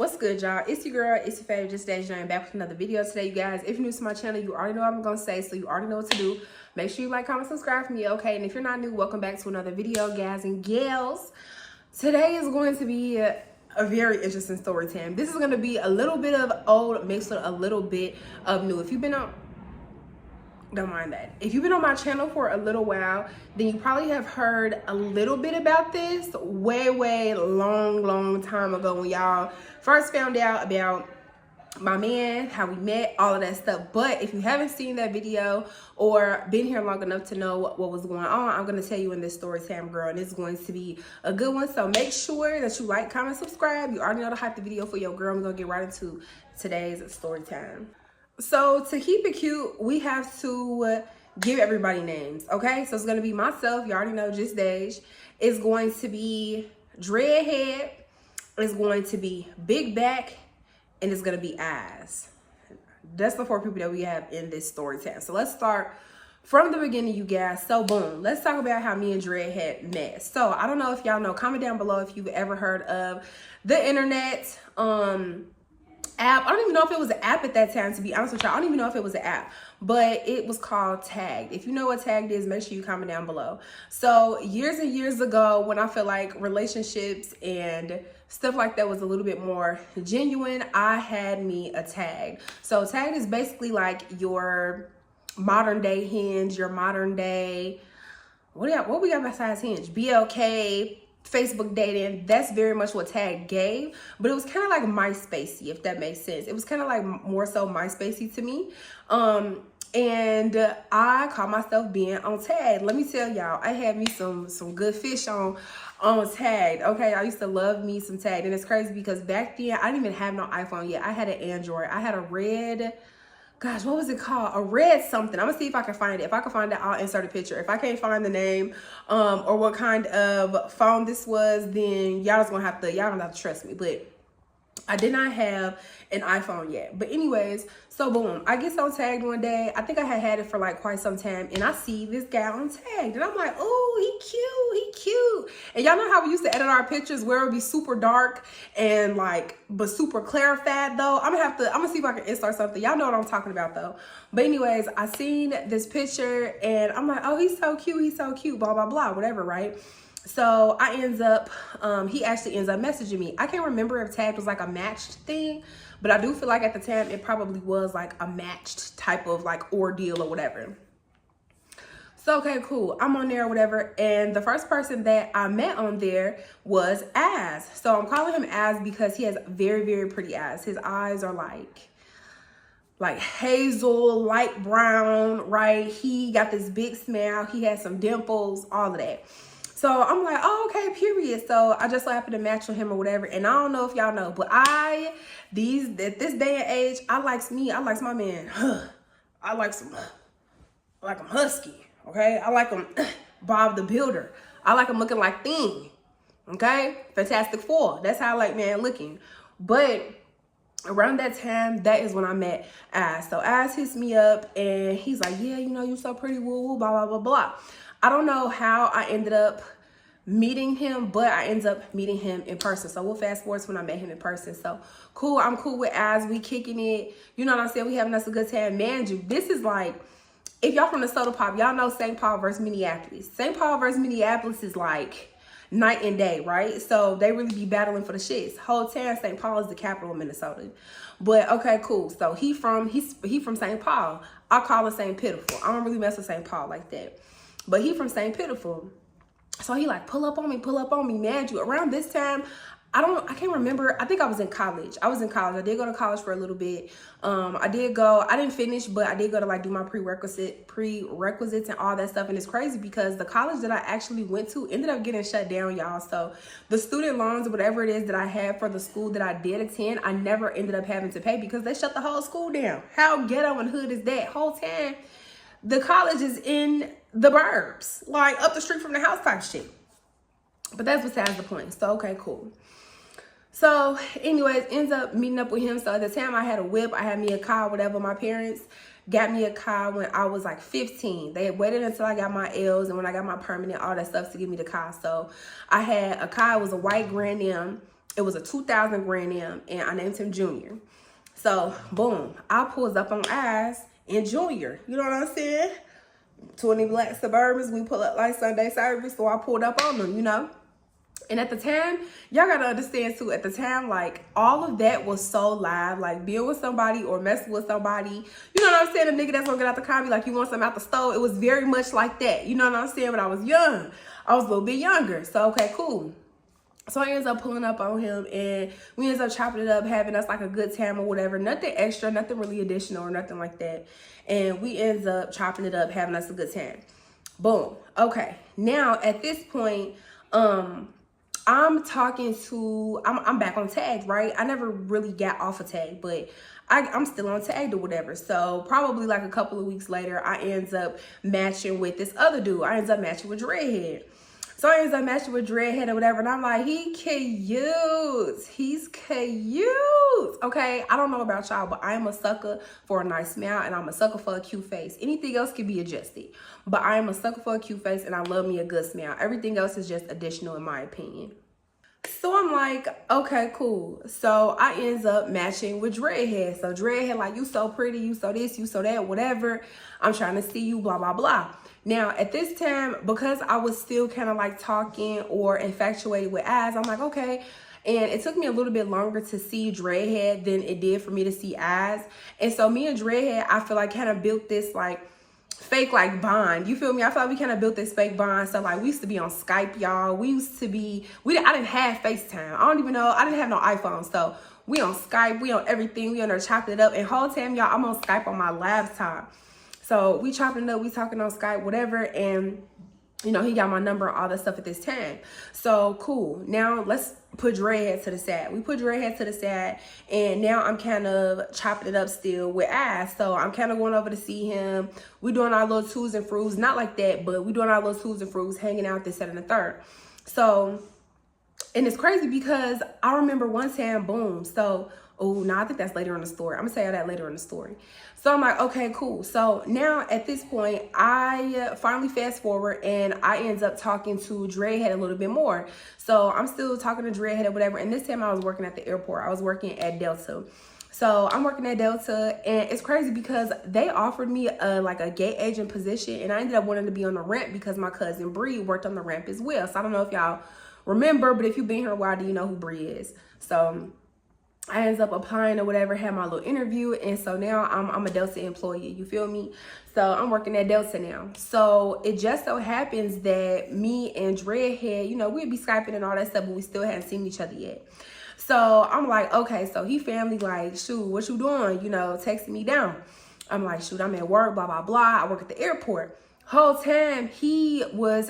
What's good, y'all? It's your girl, it's your favorite, just Dash Jane, back with another video today, you guys. If you're new to my channel, you already know what I'm gonna say, so you already know what to do. Make sure you like, comment, subscribe for me, okay? And if you're not new, welcome back to another video, guys and gals. Today is going to be a very interesting story time. This is gonna be a little bit of old mixed with a little bit of new. If you've been on, don't mind that. If you've been on my channel for a little while, then you probably have heard a little bit about this way long time ago when y'all first found out about my man, how we met, all of that stuff. But if you haven't seen that video or been here long enough to know what was going on, I'm going to tell you in this story time, girl, and it's going to be a good one. So make sure that you like, comment, subscribe. You already know to hype the video for your girl. We're going to get right into today's story time. So to keep it cute, we have to give everybody names, okay? So it's going to be myself. You already know, just Dash. It's going to be Dreadhead. It's going to be Big Back. And it's going to be Eyes. That's the 4 people that we have in this story time. So let's start from the beginning, you guys. So boom, let's talk about how me and Dreadhead met. So I don't know if y'all know. Comment down below if you've ever heard of the internet app. I don't even know if it was an app at that time, to be honest with y'all. I don't even know if it was an app, but it was called Tagged. If you know what Tagged is, make sure you comment down below. So years and years ago, when I feel like relationships and stuff like that was a little bit more genuine, I had me a Tag. So Tagged is basically like your modern day Hinge, your modern day, what we got besides Hinge? BLK, Facebook dating. That's very much what Tag gave, but it was kind of like MySpacey, if that makes sense. It was kind of like more so MySpacey to me. And I call myself being on Tag. Let me tell y'all, I had me some good fish on Tag. Okay, I used to love me some Tag, and it's crazy because back then I didn't even have no iPhone yet. I had an Android. I had a red, gosh, what was it called? A red something. I'm gonna see if I can find it. If I can find it, I'll insert a picture. If I can't find the name or what kind of phone this was, then y'all don't have to trust me. But I did not have an iPhone yet. But anyways, so boom, I get so Tagged one day. I think I had it for like quite some time, and I see this guy on Tagged, and I'm like, oh, he cute. And y'all know how we used to edit our pictures where it would be super dark and like, but super clarified though. I'm gonna see if I can insert something. Y'all know what I'm talking about though. But anyways, I seen this picture and I'm like, oh, he's so cute, blah, blah, blah, whatever, right? So I he actually ends up messaging me. I can't remember if Tagged was like a matched thing, but I do feel like at the time it probably was like a matched type of like ordeal or whatever. So, okay, cool. I'm on there or whatever. And the first person that I met on there was Az. So I'm calling him Az because he has very pretty eyes. His eyes are like hazel, light brown, right? He got this big smile. He has some dimples, all of that. So I'm like, oh, okay, period. So I just so happened to match with him or whatever. And I don't know if y'all know, but at this day and age, I likes my man. I like him husky, okay? I like him Bob the Builder. I like him looking like Thing, okay? Fantastic Four. That's how I like man looking. But around that time, that is when I met Az. So Az hits me up and he's like, yeah, you know, you so pretty, woo woo, blah, blah, blah, blah. I don't know how I ended up meeting him, but I ended up meeting him in person. So we'll fast forward to when I met him in person. So cool, I'm cool with Az. We kicking it. You know what I'm saying? We having us a good time. Man, this is like, if y'all from the Soda Pop, y'all know St. Paul versus Minneapolis. St. Paul versus Minneapolis is like night and day, right? So they really be battling for the shits. Whole time, St. Paul is the capital of Minnesota. But okay, cool. So he from St. Paul. I call it St. Pitiful. I don't really mess with St. Paul like that. But he from St. Pitiful. So he like, pull up on me, man. Around this time, I can't remember. I think I was in college. I did go to college for a little bit. I didn't finish, but I did go to like do my prerequisites and all that stuff. And it's crazy because the college that I actually went to ended up getting shut down, y'all. So the student loans, whatever it is that I had for the school that I did attend, I never ended up having to pay because they shut the whole school down. How ghetto and hood is that? Whole time, the college is in the burbs, like up the street from the house type shit. But that's besides the point. So, okay, cool. So, anyways, ends up meeting up with him. So, at the time, I had a whip. I had me a car, whatever. My parents got me a car when I was like 15. They had waited until I got my L's and when I got my permanent, all that stuff to give me the car. So, I had a car. It was a white Grand Am. It was a 2000 Grand Am, and I named him Junior. So, boom, I pulls up on eyes and Junior. You know what I'm saying? 20 black Suburbans, we pull up like Sunday service, so I pulled up on them, you know? And at the time, y'all gotta understand too, at the time, like, all of that was so live. Like, being with somebody or messing with somebody, you know what I'm saying? A nigga that's gonna get out the car, be like, you want something out the stove? It was very much like that, you know what I'm saying? When I was young, I was a little bit younger. So, okay, cool. So I ends up pulling up on him, and we ends up chopping it up, having us like a good time or whatever. Nothing extra, nothing really additional or nothing like that. And we ends up chopping it up, having us a good time. Boom. Okay. Now at this point, I'm talking to, I'm back on tag, right? I never really got off of tag, but I'm still on tag or whatever. So probably like a couple of weeks later, I ends up matching with this other dude. I ends up matching with Dreadhead. So I ends up matching with Dreadhead or whatever. And I'm like, he cute. He's cute. Okay, I don't know about y'all, but I am a sucker for a nice smile, and I'm a sucker for a cute face. Anything else can be adjusted, but I am a sucker for a cute face, and I love me a good smile. Everything else is just additional in my opinion. So I'm like, okay, cool. So I ends up matching with Dreadhead. So Dreadhead like, you so pretty, you so this, you so that, whatever. I'm trying to see you, blah, blah, blah. Now, at this time, because I was still kind of like talking or infatuated with eyes, I'm like, okay. And it took me a little bit longer to see Dreadhead than it did for me to see eyes. And so me and Dreadhead, I feel like kind of built this like fake like bond. You feel me? I feel like we kind of built this fake bond. So like we used to be on Skype, y'all. We used to be, I didn't have FaceTime. I don't even know. I didn't have no iPhone. So we on Skype, we on everything. We on there chopping it up. And whole time, y'all, I'm on Skype on my laptop. So we chopping it up, we talking on Skype, whatever, and you know, he got my number and all that stuff at this time. So cool. Now let's put Dreadhead to the side. We put Dreadhead to the side, and now I'm kind of chopping it up still with Ass. So I'm kind of going over to see him. We doing our little twos and froos, not like that, but we doing our little twos and froos, hanging out this, that, and the third. So, and it's crazy because I remember one time, boom. So, oh, no, I think that's later in the story. I'm gonna say all that later in the story. So I'm like, okay, cool. So now at this point, I finally fast forward and I ends up talking to Dreadhead a little bit more. So I'm still talking to Dreadhead or whatever. And this time I was working at the airport. I was working at Delta. So I'm working at Delta, and it's crazy because they offered me like a gate agent position, and I ended up wanting to be on the ramp because my cousin Bree worked on the ramp as well. So I don't know if y'all remember, but if you've been here a while, do you know who Bree is? So I ended up applying or whatever, had my little interview, and so now I'm a Delta employee, you feel me? So I'm working at Delta now. So it just so happens that me and Dreadhead, you know, we'd be Skyping and all that stuff, but we still hadn't seen each other yet. So I'm like, okay, so he family like, shoot, what you doing? You know, texting me down. I'm like, shoot, I'm at work, blah, blah, blah. I work at the airport. Whole time he lived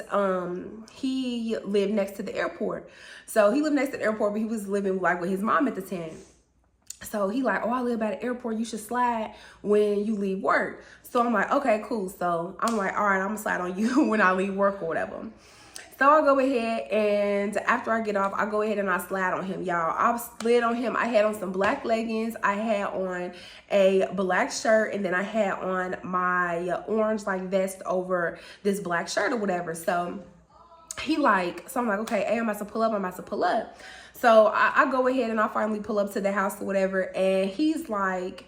next to the airport. So he lived next to the airport, but he was living like with his mom at the time. So he like, oh, I live by the airport. You should slide when you leave work. So I'm like, okay, cool. So I'm like, all right, I'm gonna slide on you when I leave work or whatever. So I'll go ahead, and after I get off, I go ahead and I slide on him, y'all. I slid on him. I had on some black leggings. I had on a black shirt, and then I had on my orange like vest over this black shirt or whatever. So he like, so I'm like, okay, hey, I'm about to pull up. I'm about to pull up. So I go ahead and I finally pull up to the house or whatever. And he's like,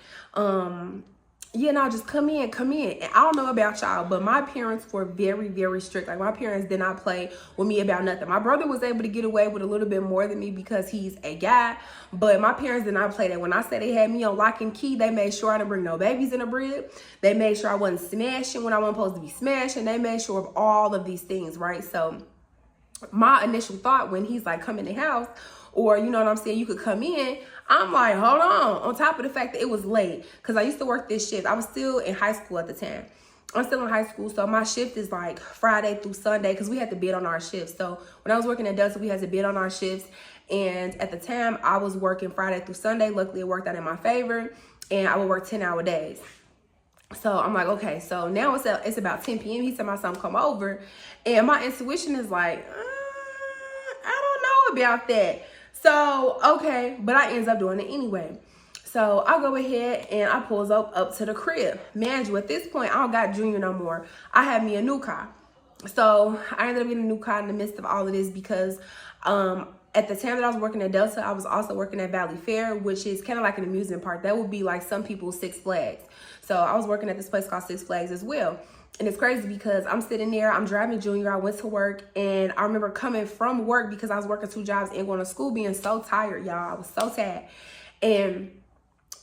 yeah, no, just come in. And I don't know about y'all, but my parents were very, very strict. Like, my parents did not play with me about nothing. My brother was able to get away with a little bit more than me because he's a guy, but my parents did not play that. When I said they had me on lock and key, they made sure I didn't bring no babies in the crib. They made sure I wasn't smashing when I wasn't supposed to be smashing. They made sure of all of these things, right? So my initial thought when he's like, come in the house, or, you know what I'm saying, you could come in, I'm like, hold on top of the fact that it was late, because I used to work this shift. I was still in high school at the time. I'm still in high school, so my shift is like Friday through Sunday, because we had to bid on our shifts. So when I was working at Delta, we had to bid on our shifts, and at the time, I was working Friday through Sunday. Luckily, it worked out in my favor, and I would work 10-hour days. So I'm like, okay, so now it's about 10 p.m. He said my son come over, and my intuition is like, I don't know about that. So, okay, but I ends up doing it anyway. So I go ahead and I pulls up to the crib. Man, at this point, I don't got Junior no more. I have me a new car. So I ended up getting a new car in the midst of all of this because at the time that I was working at Delta, I was also working at Valley Fair, which is kind of like an amusement park. That would be like some people's Six Flags. So I was working at this place called Six Flags as well. And it's crazy because I'm sitting there, I'm driving Junior, I went to work, and I remember coming from work because I was working 2 jobs and going to school, being so tired, y'all. I was so tired. And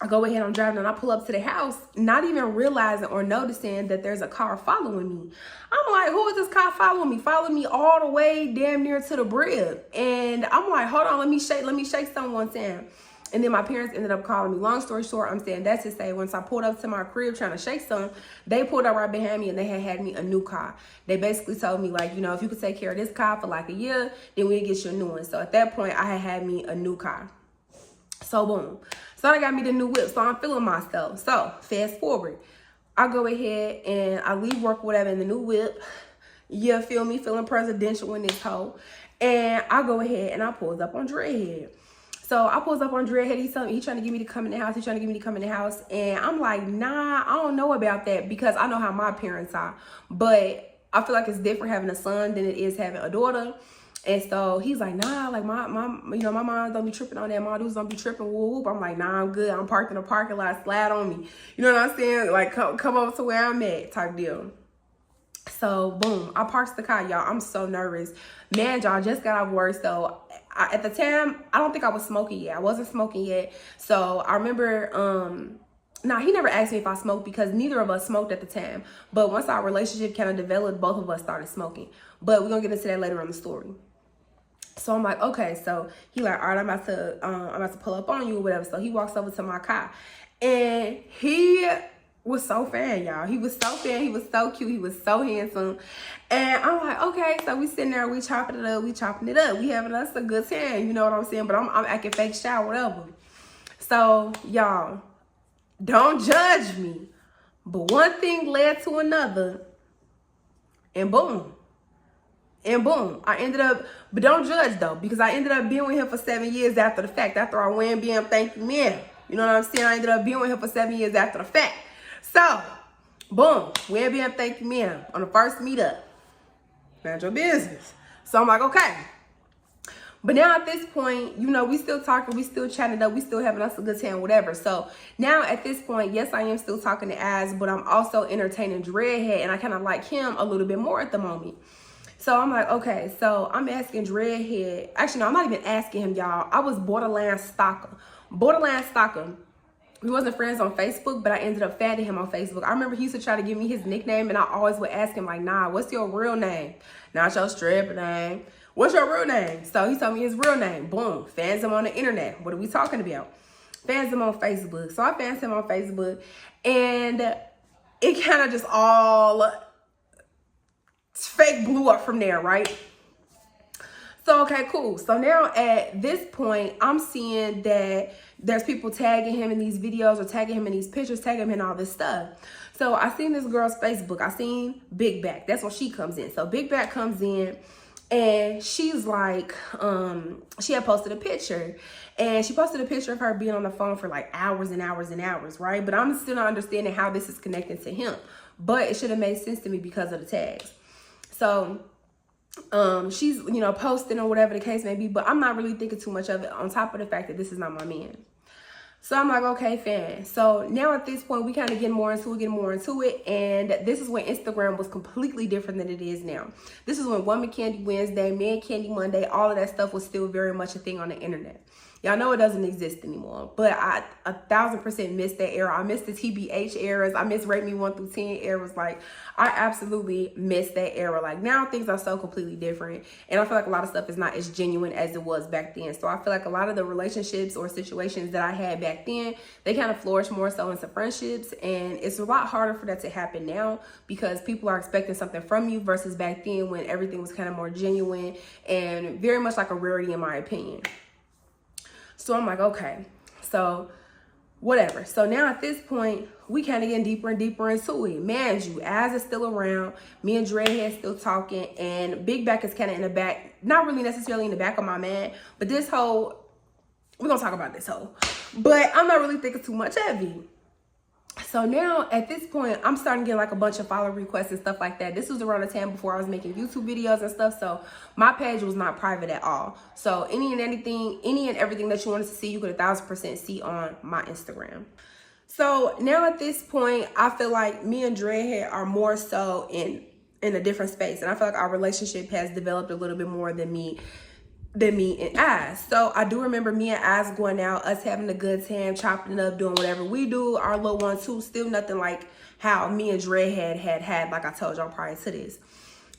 I go ahead, I'm driving, and I pull up to the house, not even realizing or noticing that there's a car following me. I'm like, who is this car following me? Following me all the way damn near to the bridge. And I'm like, hold on, let me shake someone time. And then my parents ended up calling me. Long story short, I'm saying that's to say, once I pulled up to my crib trying to shake some, they pulled up right behind me and they had me a new car. They basically told me, like, you know, if you could take care of this car for like a year, then we'd get you a new one. So at that point, I had me a new car. So boom. So I got me the new whip. So I'm feeling myself. So fast forward. I go ahead and I leave work, whatever, in the new whip. Yeah, feel me? Feeling presidential in this hoe. And I go ahead and I pulls up on Dreadhead. So I pulls up on Dreadhead. He's trying to get me to come in the house. He's trying to get me to come in the house. And I'm like, nah, I don't know about that because I know how my parents are. But I feel like it's different having a son than it is having a daughter. And so he's like, nah, like my mom don't be tripping on that. My dudes don't be tripping. Whoop. I'm like, nah, I'm good. I'm parked in the parking lot. Slide on me. You know what I'm saying? Like, come over to where I'm at type deal. So boom, I parked the car, y'all. I'm so nervous. Man, y'all, just got off work. So at the time, I don't think I was smoking yet. I wasn't smoking yet. So I remember, he never asked me if I smoked because neither of us smoked at the time. But once our relationship kind of developed, both of us started smoking. But we're going to get into that later in the story. So I'm like, okay. So he like, all right, I'm about to pull up on you or whatever. So he walks over to my car. And he was so fan, y'all. He was so fan. He was so cute. He was so handsome. And I'm like, okay. So we sitting there, we chopping it up. We having us a good time. You know what I'm saying? But I'm acting fake shy or whatever. So y'all, don't judge me. But one thing led to another. And boom. I ended up, but don't judge though, because I ended up being with him for 7 years after the fact. After I went BM, thank you, man. You know what I'm saying? I ended up being with him for 7 years after the fact. So, boom, win BM, thank you, man. On the first meetup. Mind your business. So I'm like, okay. But now at this point, you know, we still talking, we still chatting up, we still having us a good time, whatever. So now at this point, yes, I am still talking to Az, but I'm also entertaining Dreadhead, and I kind of like him a little bit more at the moment. So I'm like, okay, so I'm asking Dreadhead. Actually, no, I'm not even asking him, y'all. I was borderline stalker. We wasn't friends on Facebook, but I ended up fadding him on Facebook. I remember he used to try to give me his nickname, and I always would ask him, like, nah, what's your real name? Not your stripper name. What's your real name? So he told me his real name. Boom. Fans him on the internet. What are we talking about? Fans him on Facebook. So I fans him on Facebook, and it kind of just all fake blew up from there, right? So, okay, cool. So now at this point, I'm seeing that there's people tagging him in these videos or tagging him in these pictures, tagging him in all this stuff. So I seen this girl's Facebook. I seen Big Back. That's when she comes in. So Big Back comes in, and she's like, she had posted a picture, and she posted a picture of her being on the phone for like hours and hours and hours, right? But I'm still not understanding how this is connected to him. But it should have made sense to me because of the tags. So she's, you know, posting or whatever the case may be, but I'm not really thinking too much of it on top of the fact that this is not my man. So I'm like, okay, fan. So now at this point, we kind of get more into it. And this is when Instagram was completely different than it is now. This is when Woman Candy Wednesday, Man Candy Monday, all of that stuff was still very much a thing on the internet. Y'all know it doesn't exist anymore, but I 1000% miss that era. I miss the TBH eras. I miss Rate Me 1 through 10 eras. Like, I absolutely miss that era. Like, now things are so completely different, and I feel like a lot of stuff is not as genuine as it was back then. So I feel like a lot of the relationships or situations that I had back then, they kind of flourish more so into friendships, and it's a lot harder for that to happen now because people are expecting something from you versus back then when everything was kind of more genuine and very much like a rarity in my opinion. So I'm like, okay, so whatever. So now at this point, we kind of getting deeper and deeper into it. Mind you, Az is still around. Me and Dreadhead still talking. And Big Back is kind of in the back. Not really necessarily in the back of my mind. But this whole, we're going to talk about this whole. But I'm not really thinking too much of it. So now at this point, I'm starting to get like a bunch of follow requests and stuff like that. This was around the time before I was making YouTube videos and stuff. So my page was not private at all. So any and everything that you wanted to see, you could 1000% see on my Instagram. So now at this point, I feel like me and Dreadhead are more so in a different space. And I feel like our relationship has developed a little bit more than me and Az. So I do remember me and Az going out, us having a good time, chopping it up, doing whatever we do. Our little one too, still nothing like how me and Dreadhead had like I told y'all prior to this.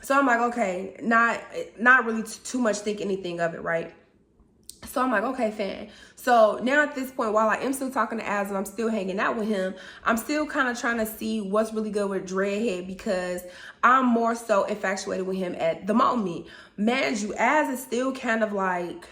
So I'm like, okay, not really too much think anything of it, right? So I'm like, okay, fine. So now at this point, while I am still talking to Az and I'm still hanging out with him, I'm still kind of trying to see what's really good with Dreadhead because I'm more so infatuated with him at the moment. Mind you, Az is still kind of like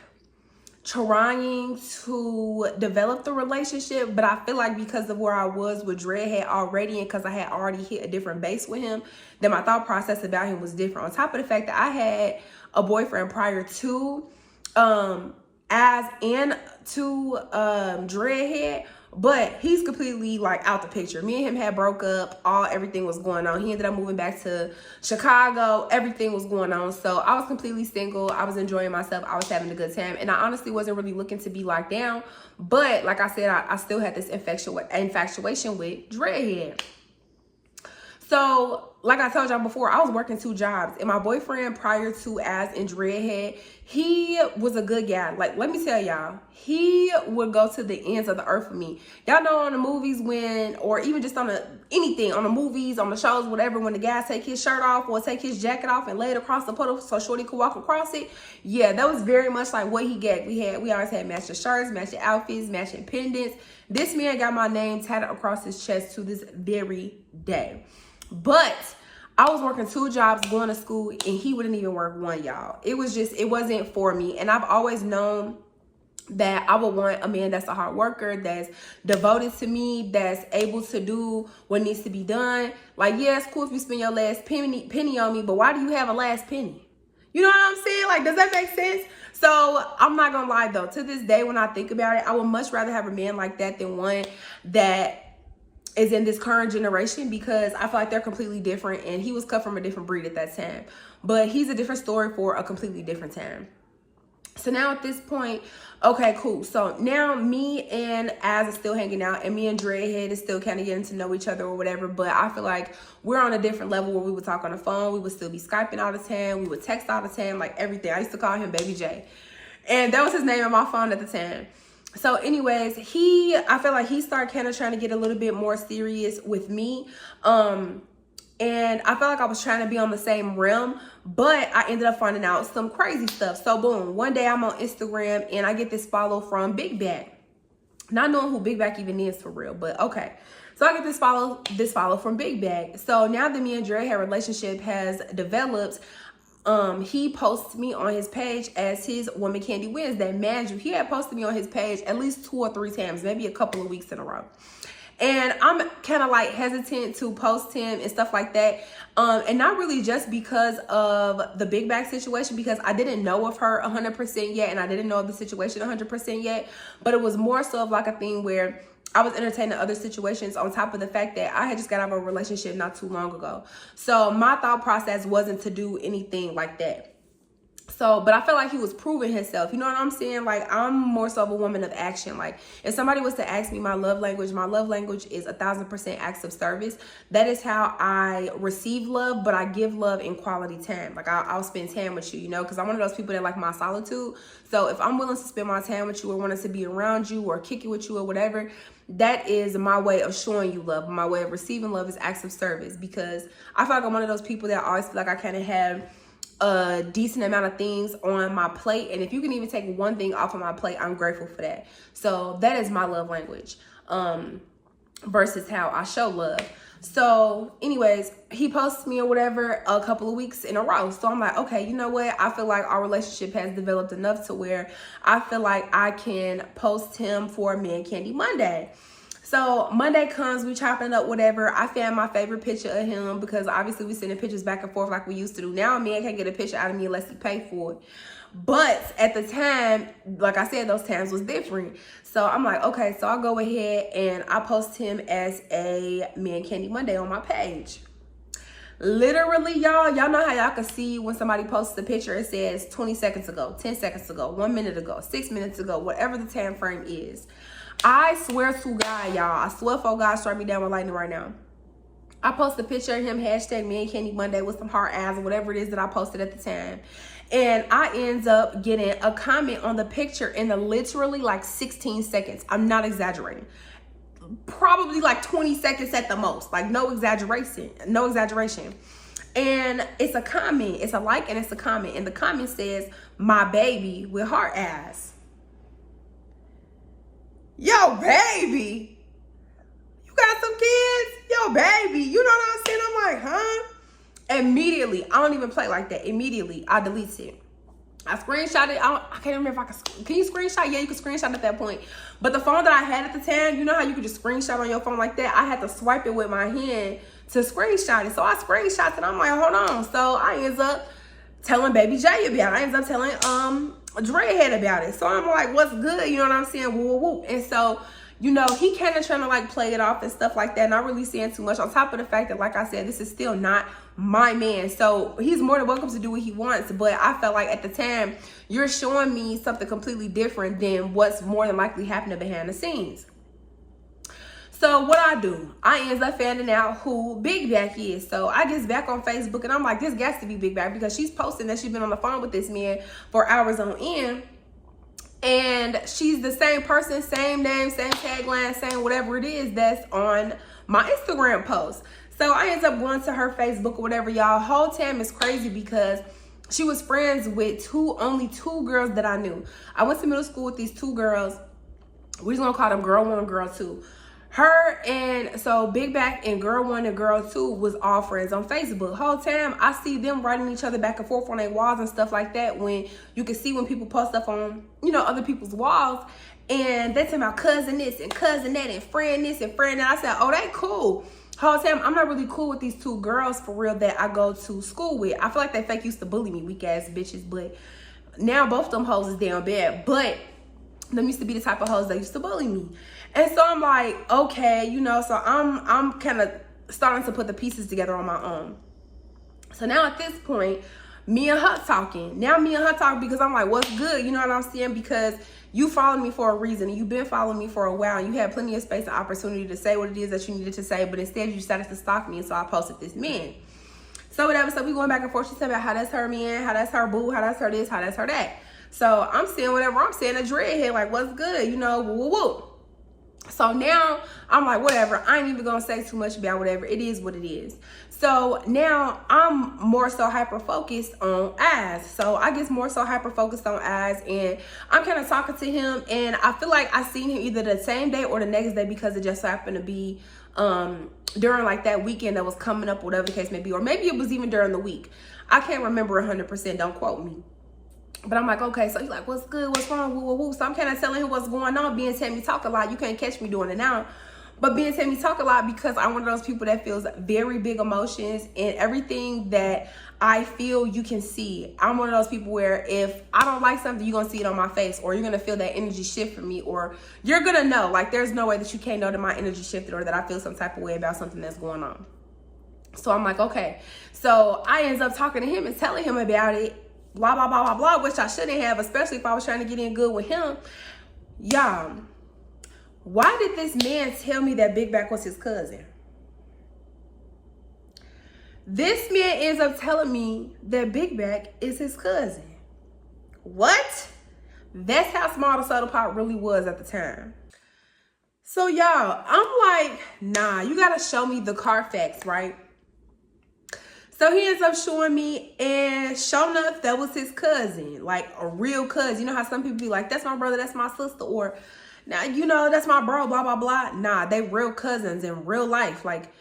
trying to develop the relationship, but I feel like because of where I was with Dreadhead already and because I had already hit a different base with him, then my thought process about him was different. On top of the fact that I had a boyfriend prior to Az and to Dreadhead, but he's completely like out the picture. Me and him had broke up, everything was going on. He ended up moving back to Chicago, everything was going on. So I was completely single. I was enjoying myself. I was having a good time, and I honestly wasn't really looking to be locked down. But like I said, I still had this infatuation with Dreadhead. So, like I told y'all before, I was working 2 jobs. And my boyfriend prior to Az and Dreadhead, he was a good guy. Like, let me tell y'all, he would go to the ends of the earth for me. Y'all know on the movies or even just on anything, on the movies, on the shows, whatever, when the guy take his shirt off or take his jacket off and lay it across the puddle so shorty could walk across it. Yeah, that was very much like what he got. We always had matching shirts, matching outfits, matching pendants. This man got my name tatted across his chest to this very day. But I was working 2 jobs, going to school, and he wouldn't even work 1, y'all. It wasn't for me. And I've always known that I would want a man that's a hard worker, that's devoted to me, that's able to do what needs to be done. Like, yeah, it's cool if you spend your last penny on me, but why do you have a last penny? You know what I'm saying? Like, does that make sense? So I'm not gonna lie though, to this day when I think about it, I would much rather have a man like that than one that is in this current generation, because I feel like they're completely different, and he was cut from a different breed at that time. But he's a different story for a completely different time. So now at this point, okay, cool. So now me and Az are still hanging out, and me and Dreadhead is still kind of getting to know each other or whatever. But I feel like we're on a different level where we would talk on the phone. We would still be Skyping all the time. We would text all the time, like everything. I used to call him Baby J. And that was his name on my phone at the time. So anyways, I feel like he started kind of trying to get a little bit more serious with me. And I felt like I was trying to be on the same realm, but I ended up finding out some crazy stuff. So boom, one day I'm on Instagram and I get this follow from Big Back. Not knowing who Big Back even is for real, but okay. So I get this follow from Big Back. So now that me and Dreadhead relationship has developed, he posts me on his page as his Woman Candy Wednesday. Man, he had posted me on his page at least 2 or 3 times, maybe a couple of weeks in a row. And I'm kind of like hesitant to post him and stuff like that. And not really just because of the Big Bag situation, because I didn't know of her 100% yet, and I didn't know of the situation 100% yet. But it was more so of like a thing where I was entertaining other situations on top of the fact that I had just got out of a relationship not too long ago. So my thought process wasn't to do anything like that. So, but I felt like he was proving himself. You know what I'm saying? Like, I'm more so of a woman of action. Like, if somebody was to ask me my love language is 1000% acts of service. That is how I receive love, but I give love in quality time. Like, I'll spend time with you, you know, because I'm one of those people that like my solitude. So if I'm willing to spend my time with you or wanting to be around you or kick it with you or whatever, that is my way of showing you love. My way of receiving love is acts of service, because I feel like I'm one of those people that always feel like I kind of have a decent amount of things on my plate, and if you can even take one thing off of my plate, I'm grateful for that. So that is my love language, versus how I show love. So anyways, he posts me or whatever a couple of weeks in a row. So I'm like, okay, you know what? I feel like our relationship has developed enough to where I feel like I can post him for Man Candy Monday. So Monday comes, we chopping up, whatever. I found my favorite picture of him, because obviously we sending pictures back and forth like we used to do. Now a man can't get a picture out of me unless he pay for it. But at the time, like I said, those times was different. So I'm like, okay, so I'll go ahead and I post him as a Me and Candy Monday on my page. Literally, y'all know how y'all can see when somebody posts a picture, it says 20 seconds ago, 10 seconds ago, 1 minute ago, 6 minutes ago, whatever the time frame is. I swear to God, y'all, I swear for God, strike me down with lightning right now. I posted a picture of him, hashtag Me and Candy Monday with some heart eyes or whatever it is that I posted at the time. And I ends up getting a comment on the picture in literally like 16 seconds. I'm not exaggerating. Probably like 20 seconds at the most. Like no exaggeration. And it's a comment. It's a like and it's a comment. And the comment says, my baby with heart eyes. Yo, baby. You got some kids? Yo, baby. You know what I'm saying? I'm like, huh? Immediately, I don't even play like that. Immediately, I delete it. I screenshot it. I can't remember if I can you screenshot? Yeah, you can screenshot at that point. But the phone that I had at the time, you know how you could just screenshot on your phone like that? I had to swipe it with my hand to screenshot it. So I screenshot it. I'm like, hold on. So I ends up telling Baby J about it. I ends up telling Dreadhead about it. So I'm like, what's good? You know what I'm saying? Woo, woo, woo. And so, you know, he kind of trying to like play it off and stuff like that. Not really saying too much on top of the fact that, like I said, this is still not my man. So he's more than welcome to do what he wants. But I felt like at the time, you're showing me something completely different than what's more than likely happening behind the scenes. So what I do, I ends up finding out who Big Back is. So I get back on Facebook and I'm like, this got to be Big Back because she's posting that she's been on the phone with this man for hours on end. And she's the same person, same name, same tagline, same whatever it is that's on my Instagram post. So I ended up going to her Facebook or whatever, y'all. Whole time is crazy because she was friends with only two girls that I knew. I went to middle school with these two girls. We're just gonna call them girl 1 and girl 2. Her and so Big Back and girl 1 and girl 2 was all friends on Facebook. Whole time I see them writing each other back and forth on their walls and stuff like that. When you can see when people post stuff on, you know, other people's walls, and they talking about cousin this and cousin that and friend this and friend that. I said, oh, they cool. Whole time I'm not really cool with these two girls for real that I go to school with. I feel like they fake used to bully me, weak ass bitches, but now both of them hoes is down bad. But them used to be the type of hoes that used to bully me. And so I'm like, okay, you know, so I'm kind of starting to put the pieces together on my own. So now at this point, me and her talking. Now me and her talking because I'm like, what's good? You know what I'm saying? Because you followed me for a reason. And you've been following me for a while. And you had plenty of space and opportunity to say what it is that you needed to say. But instead, you decided to stalk me. And so I posted this man. So whatever. So we going back and forth. She's talking about how that's her man, how that's her boo, how that's her this, how that's her that. So I'm saying whatever I'm saying to Dreadhead, like, what's good? You know, woo, woo, woo. So now I'm like, whatever. I ain't even going to say too much about whatever. It is what it is. So now I'm more so hyper-focused on eyes. So I get more so hyper-focused on eyes. And I'm kind of talking to him. And I feel like I seen him either the same day or the next day because it just happened to be during like that weekend that was coming up, whatever the case may be. Or maybe it was even during the week. I can't remember 100%. Don't quote me. But I'm like, okay, so he's like, what's good? What's wrong? Woo, woo, woo. So I'm kind of telling him what's going on. Being Tell Me Talk a lot. You can't catch me doing it now. But being Tell Me Talk a lot because I'm one of those people that feels very big emotions. And everything that I feel, you can see. I'm one of those people where if I don't like something, you're going to see it on my face. Or you're going to feel that energy shift from me. Or you're going to know. Like, there's no way that you can't know that my energy shifted or that I feel some type of way about something that's going on. So I'm like, okay. So I ends up talking to him and telling him about it. Blah, blah, blah, blah, blah, which I shouldn't have, especially if I was trying to get in good with him. Y'all, why did this man tell me that Big Back was his cousin? This man ends up telling me that Big Back is his cousin. What? That's how small the soda pop really was at the time. So y'all, I'm like, nah, you gotta show me the Carfax, right? So he ends up showing me, and sure enough, that was his cousin, like a real cousin. You know how some people be like, that's my brother, that's my sister, or now, you know, that's my bro, blah, blah, blah. Nah, they real cousins in real life, like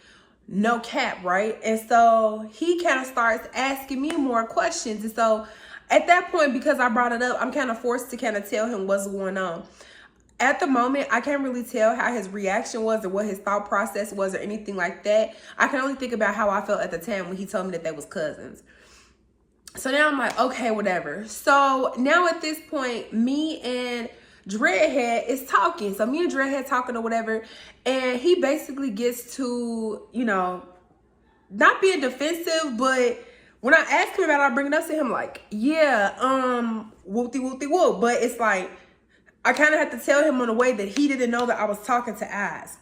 no cap, right? And so he kind of starts asking me more questions. And so at that point, because I brought it up, I'm kind of forced to kind of tell him what's going on. At the moment, I can't really tell how his reaction was or what his thought process was or anything like that. I can only think about how I felt at the time when he told me that they was cousins. So now I'm like, okay, whatever. So now at this point, me and Dreadhead is talking. So me and Dreadhead talking or whatever. And he basically gets to, you know, not being defensive, but when I ask him about it, I bring it up to him like, yeah, whoopty whoopty whoop. But it's like, I kind of had to tell him in a way that he didn't know that I was talking to Eyes.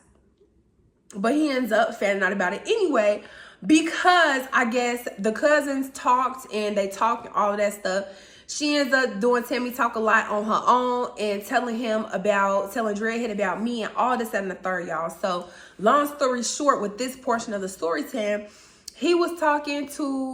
But he ends up fanning out about it anyway, because I guess the cousins talked and they talked and all of that stuff. She ends up doing Tammy talk a lot on her own and telling Dreadhead about me and all this and the third, y'all. So long story short, with this portion of the story time, we were talking to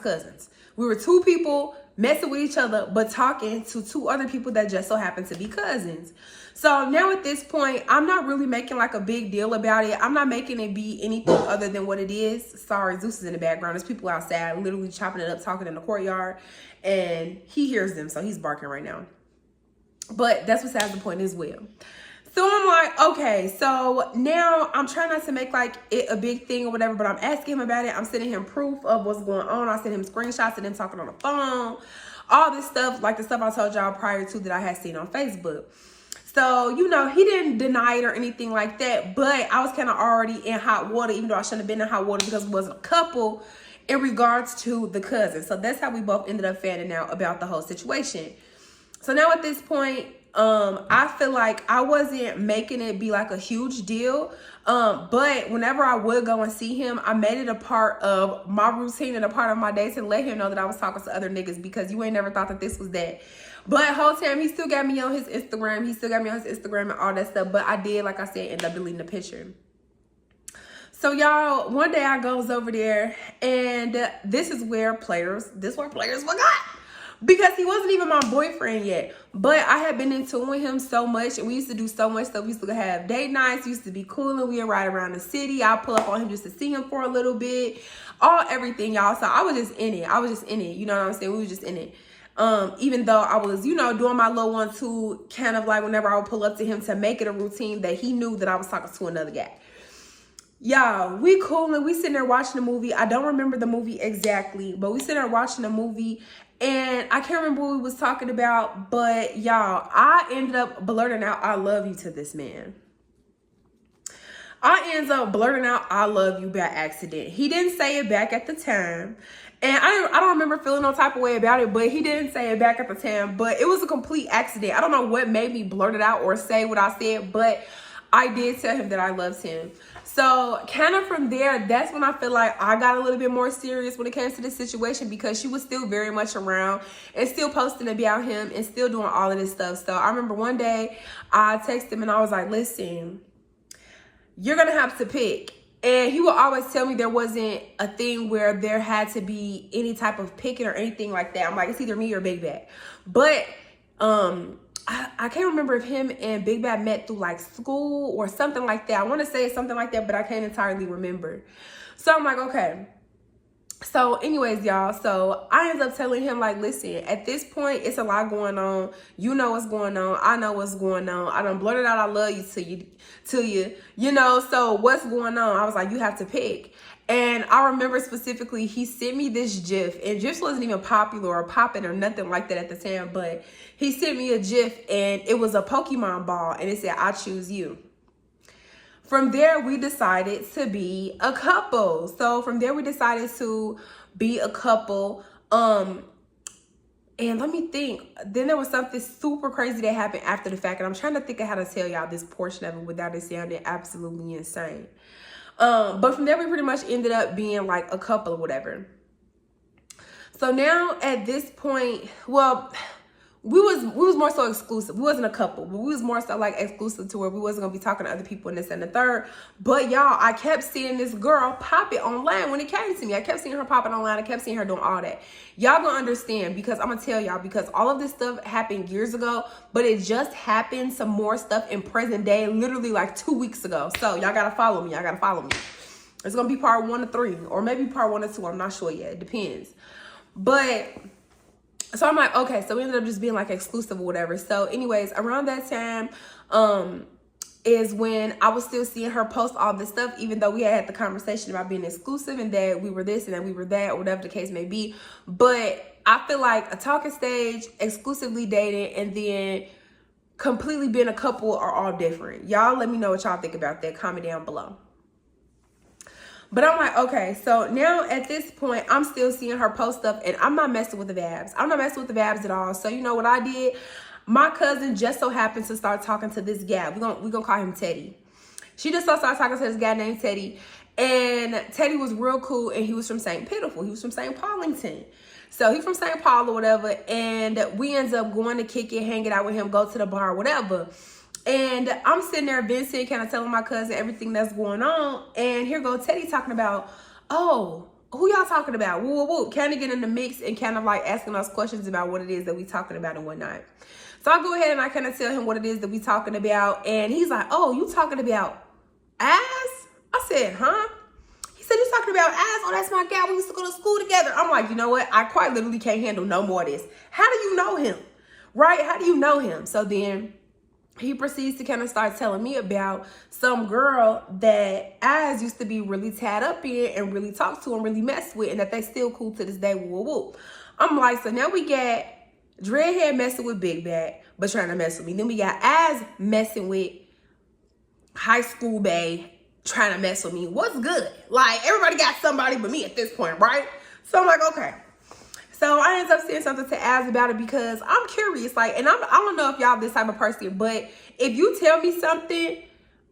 cousins. We were two people messing with each other, but talking to two other people that just so happen to be cousins. So now at this point, I'm not really making like a big deal about it. I'm not making it be anything other than what it is. Sorry, Zeus is in the background. There's people outside literally chopping it up, talking in the courtyard, and he hears them, so he's barking right now. But that's besides the point as well. So I'm like, okay, so now I'm trying not to make like it a big thing or whatever, but I'm asking him about it. I'm sending him proof of what's going on. I sent him screenshots of them talking on the phone, all this stuff, like the stuff I told y'all prior to that I had seen on Facebook. So, you know, he didn't deny it or anything like that, but I was kind of already in hot water, even though I shouldn't have been in hot water because it wasn't a couple in regards to the cousin. So that's how we both ended up fanning out about the whole situation. So now at this point, I feel like I wasn't making it be like a huge deal. But whenever I would go and see him, I made it a part of my routine and a part of my day to let him know that I was talking to other niggas, because you ain't never thought that this was that. But whole time, he still got me on his Instagram. He still got me on his Instagram and all that stuff. But I did, like I said, end up deleting the picture. So y'all, one day I goes over there, and this is where players forgot. Because he wasn't even my boyfriend yet. But I had been into him so much, and we used to do so much stuff. We used to have date nights. We used to be cool, and we'd ride around the city. I'd pull up on him just to see him for a little bit. Everything, y'all. So I was just in it. You know what I'm saying? We was just in it. Even though I was, you know, doing my little 1-2, kind of like whenever I would pull up to him to make it a routine that he knew that I was talking to another guy. Y'all, we cool and we sitting there watching the movie. I don't remember the movie exactly, but we sitting there watching the movie, and I can't remember what we was talking about, but y'all, I ended up blurting out "I love you" to this man. I ends up blurting out "I love you" by accident. He didn't say it back at the time. And I don't remember feeling no type of way about it, but he didn't say it back at the time. But it was a complete accident. I don't know what made me blurt it out or say what I said, but I did tell him that I loved him. So kind of from there, that's when I feel like I got a little bit more serious when it came to this situation, because she was still very much around and still posting about him and still doing all of this stuff. So I remember one day I texted him and I was like, listen, you're going to have to pick. And he would always tell me there wasn't a thing where there had to be any type of picking or anything like that. I'm like, it's either me or Big Bad. But I can't remember if him and Big Bad met through like school or something like that. I want to say something like that, but I can't entirely remember. So I'm like, okay. So anyways, y'all, so I ended up telling him, like, listen, at this point, it's a lot going on. You know what's going on. I know what's going on. I done blurted out I love you to you, you know, so what's going on? I was like, you have to pick. And I remember specifically, he sent me this GIF, and GIFs wasn't even popular or popping or nothing like that at the time, but he sent me a GIF, and it was a Pokemon ball, and it said, I choose you. From there, we decided to be a couple. So from there, we decided to be a couple. And let me think. Then there was something super crazy that happened after the fact. And I'm trying to think of how to tell y'all this portion of it without it sounding absolutely insane. But from there, we pretty much ended up being like a couple or whatever. So now at this point, well, we was more so exclusive. We wasn't a couple, but we was more so like exclusive to where we wasn't gonna be talking to other people and this and the third. But y'all, I kept seeing this girl pop it online when it came to me. I kept seeing her popping online. I kept seeing her doing all that. Y'all gonna understand, because I'm gonna tell y'all, because all of this stuff happened years ago, but it just happened some more stuff in present day, literally like 2 weeks ago. So y'all gotta follow me. Y'all gotta follow me. It's gonna be part 1 to 3, or maybe part 1 to 2. I'm not sure yet. It depends. But so I'm like, okay, so we ended up just being like exclusive or whatever. So anyways, around that time, is when I was still seeing her post all this stuff, even though we had the conversation about being exclusive and that we were this and that we were that, or whatever the case may be. But I feel like a talking stage, exclusively dating, and then completely being a couple are all different. Y'all let me know what y'all think about that. Comment down below. But I'm like, okay, so now at this point, I'm still seeing her post stuff, and I'm not messing with the vibes. I'm not messing with the vibes at all. So you know what I did? My cousin just so happened to start talking to this guy. We're gonna call him Teddy. She just started talking to this guy named Teddy. And Teddy was real cool, and he was from St. Pitiful. He was from St. Paulington. So he's from St. Paul or whatever. And we ended up going to kick it, hanging out with him, go to the bar, whatever. And I'm sitting there venting, kind of telling my cousin everything that's going on. And here goes Teddy talking about, oh, who y'all talking about? Woo, woo, woo. Kind of get in the mix and kind of like asking us questions about what it is that we talking about and whatnot. So I go ahead and I kind of tell him what it is that we talking about. And he's like, oh, you talking about ass? I said, huh? He said, you talking about ass? Oh, that's my guy. We used to go to school together. I'm like, you know what? I quite literally can't handle no more of this. How do you know him? Right? How do you know him? So then he proceeds to kind of start telling me about some girl that Az used to be really tied up in and really talk to and really mess with, and that they still cool to this day. Woo, woo. I'm like, so now we got Dreadhead messing with Big Bad, but trying to mess with me. Then we got Az messing with High School Bae, trying to mess with me. What's good? Like, everybody got somebody but me at this point, right? So I'm like, okay. So I ended up saying something to Az about it because I'm curious. Like, and I don't know if y'all this type of person, but if you tell me something,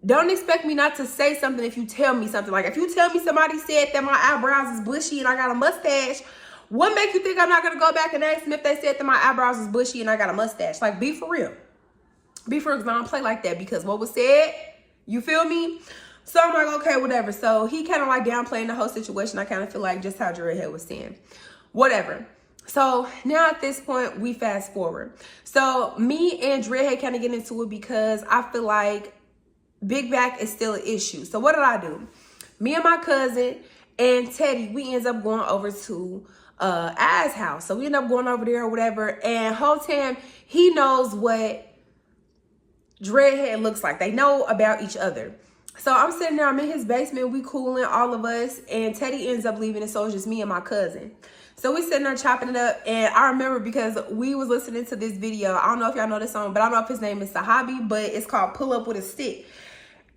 don't expect me not to say something if you tell me something. Like, if you tell me somebody said that my eyebrows is bushy and I got a mustache, what makes you think I'm not going to go back and ask them if they said that my eyebrows is bushy and I got a mustache? Like, be for real. Be for real, because I don't play like that, because what was said, you feel me? So I'm like, okay, whatever. So he kind of like downplaying the whole situation. I kind of feel like just how Dreadhead was saying. Whatever. So now at this point, we fast forward. So me and Dreadhead kind of get into it because I feel like Big Back is still an issue. So what did I do? Me and my cousin and Teddy, we ends up going over to Az's house. So we end up going over there or whatever. And whole time, he knows what Dreadhead looks like. They know about each other. So I'm sitting there, I'm in his basement, we cooling, all of us, and Teddy ends up leaving, and so it's just me and my cousin. So we sitting there chopping it up, and I remember because we was listening to this video. I don't know if y'all know this song, but I don't know if his name is Sahabi, but it's called Pull Up With a Stick.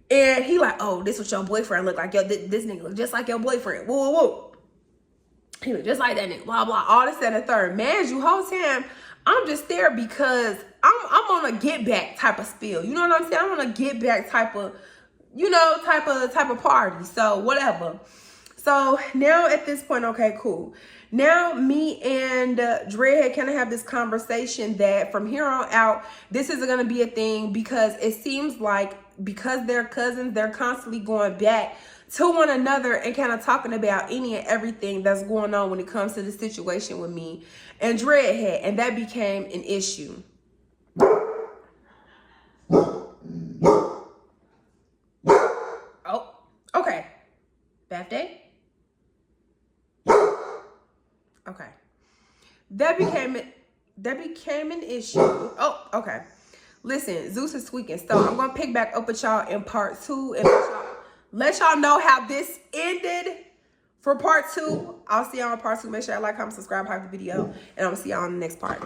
And he like, oh, this what your boyfriend look like. Yo, this nigga look just like your boyfriend. Whoa, whoa, whoa. He look just like that nigga, blah, blah, all this and the third. Man, you whole time, I'm just there because I'm on a get back type of spiel. You know what I'm saying? I'm on a get back type of, you know, type of party. So whatever. So now at this point, okay, cool. Now me and Dreadhead kind of have this conversation that from here on out, this isn't going to be a thing, because it seems like because they're cousins, they're constantly going back to one another and kind of talking about any and everything that's going on when it comes to the situation with me and Dreadhead. And that became an issue. Oh, okay. Bath day? Okay. That became an issue. Oh, okay. Listen, Zeus is tweaking. So I'm gonna pick back up with y'all in part 2 and let y'all know how this ended for part 2. I'll see y'all in part 2. Make sure y'all like, comment, subscribe, hype the video, and I'm gonna see y'all in the next part.